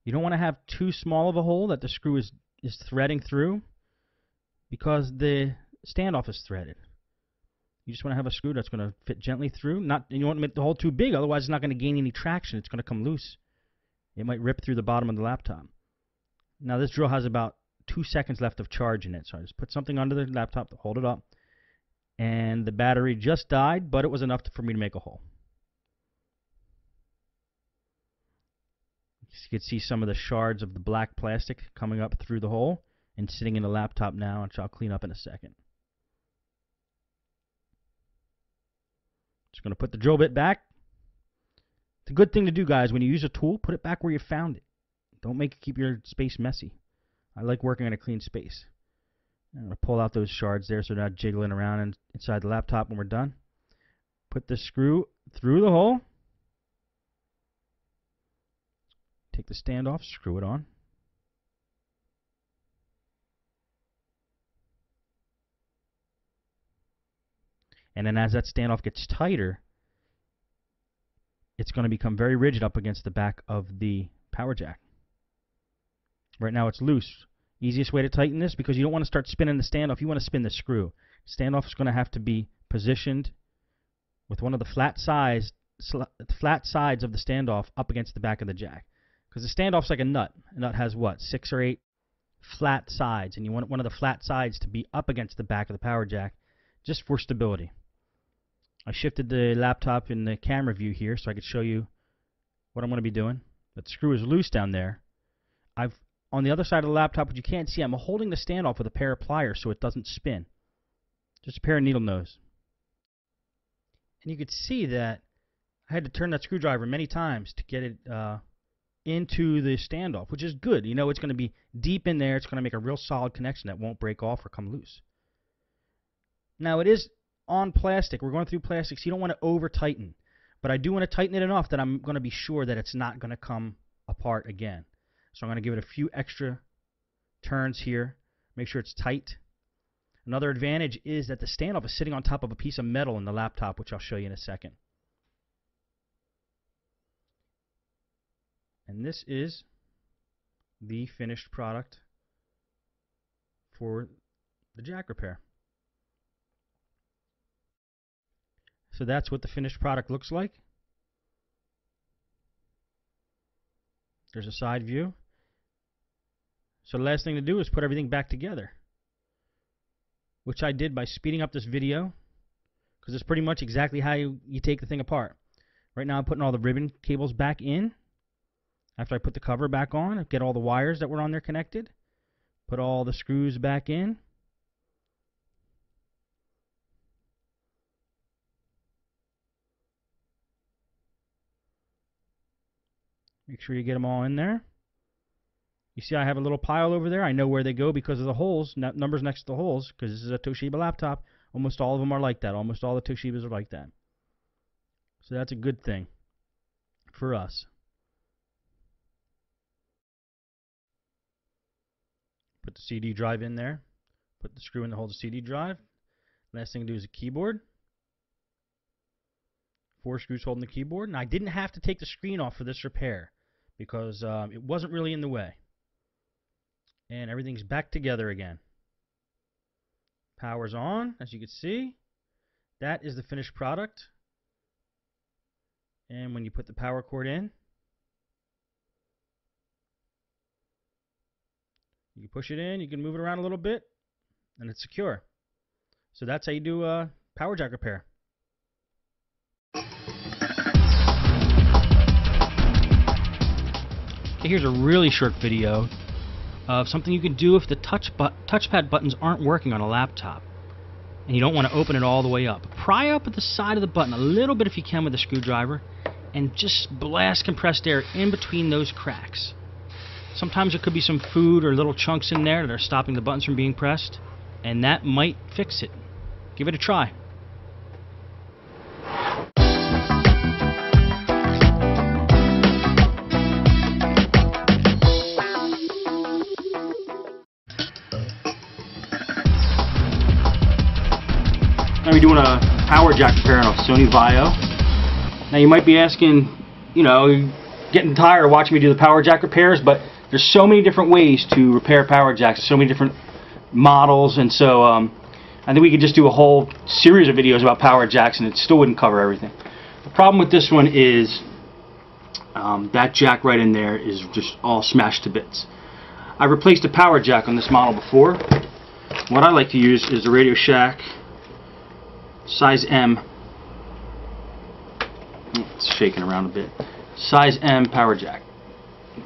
You don't want to have too small of a hole that the screw is threading through, because the standoff is threaded. You just want to have a screw that's going to fit gently through. You don't want to make the hole too big, otherwise it's not going to gain any traction. It's going to come loose. It might rip through the bottom of the laptop. Now this drill has about 2 seconds left of charge in it, so I just put something under the laptop to hold it up. And the battery just died, but it was enough for me to make a hole. You can see some of the shards of the black plastic coming up through the hole and sitting in the laptop now, which I'll clean up in a second. Just going to put the drill bit back. It's a good thing to do, guys. When you use a tool, put it back where you found it. Don't keep your space messy. I like working in a clean space. I'm going to pull out those shards there so they're not jiggling around inside the laptop when we're done. Put the screw through the hole. Take the stand off, screw it on. And then as that standoff gets tighter, it's going to become very rigid up against the back of the power jack. Right now it's loose. Easiest way to tighten this, because you don't want to start spinning the standoff, you want to spin the screw. Standoff is going to have to be positioned with one of the flat sides of the standoff up against the back of the jack. Because the standoff's like a nut. A nut has what, 6 or 8 flat sides, and you want one of the flat sides to be up against the back of the power jack just for stability. I shifted the laptop in the camera view here so I could show you what I'm going to be doing. But the screw is loose down there. On the other side of the laptop, which you can't see, I'm holding the standoff with a pair of pliers so it doesn't spin. Just a pair of needle nose. And you could see that I had to turn that screwdriver many times to get it into the standoff, which is good. You know, it's going to be deep in there. It's going to make a real solid connection that won't break off or come loose. Now, it is on plastic. We're going through plastic, so you don't want to over-tighten. But I do want to tighten it enough that I'm going to be sure that it's not going to come apart again. So I'm going to give it a few extra turns here. Make sure it's tight. Another advantage is that the standoff is sitting on top of a piece of metal in the laptop, which I'll show you in a second. And this is the finished product for the jack repair. So that's what the finished product looks like. There's a side view. So the last thing to do is put everything back together, which I did by speeding up this video, because it's pretty much exactly how you take the thing apart. Right now I'm putting all the ribbon cables back in. After I put the cover back on, I get all the wires that were on there connected, put all the screws back in. Make sure you get them all in there. You see I have a little pile over there. I know where they go because of the holes, numbers next to the holes, because this is a Toshiba laptop. Almost all of them are like that. Almost all the Toshibas are like that. So that's a good thing for us. Put the CD drive in there. Put the screw in to hold the CD drive. Last thing to do is a keyboard. 4 screws holding the keyboard. And I didn't have to take the screen off for this repair because it wasn't really in the way. And everything's back together again. Power's on, as you can see. That is the finished product. And when you put the power cord in, you can push it in, you can move it around a little bit, and it's secure. So that's how you do a power jack repair. Here's a really short video of something you can do if the touchpad buttons aren't working on a laptop and you don't want to open it all the way up. Pry up at the side of the button a little bit if you can with a screwdriver and just blast compressed air in between those cracks. Sometimes there could be some food or little chunks in there that are stopping the buttons from being pressed, and that might fix it. Give it a try. Now we're doing a power jack repair on a Sony Vaio. Now you might be asking, you know, getting tired of watching me do the power jack repairs, but there's so many different ways to repair power jacks, so many different models, and so I think we could just do a whole series of videos about power jacks and it still wouldn't cover everything. The problem with this one is that jack right in there is just all smashed to bits. I replaced a power jack on this model before. What I like to use is the Radio Shack size M. It's shaking around a bit. Size M power jack.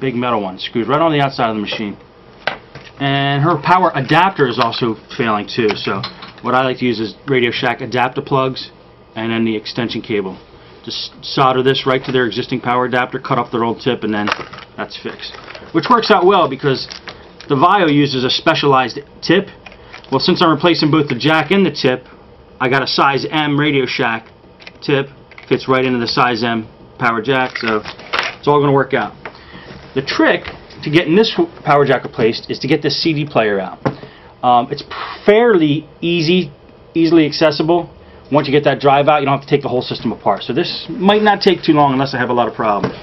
Big metal one. Screws right on the outside of the machine. And her power adapter is also failing too. So what I like to use is Radio Shack adapter plugs and then the extension cable. Just solder this right to their existing power adapter, cut off their old tip, and then that's fixed. Which works out well because the Vio uses a specialized tip. Well, since I'm replacing both the jack and the tip, I got a size M Radio Shack tip. Fits right into the size M power jack, so it's all going to work out. The trick to getting this power jack replaced is to get this CD player out. It's fairly easily accessible. Once you get that drive out, you don't have to take the whole system apart. So this might not take too long unless I have a lot of problems.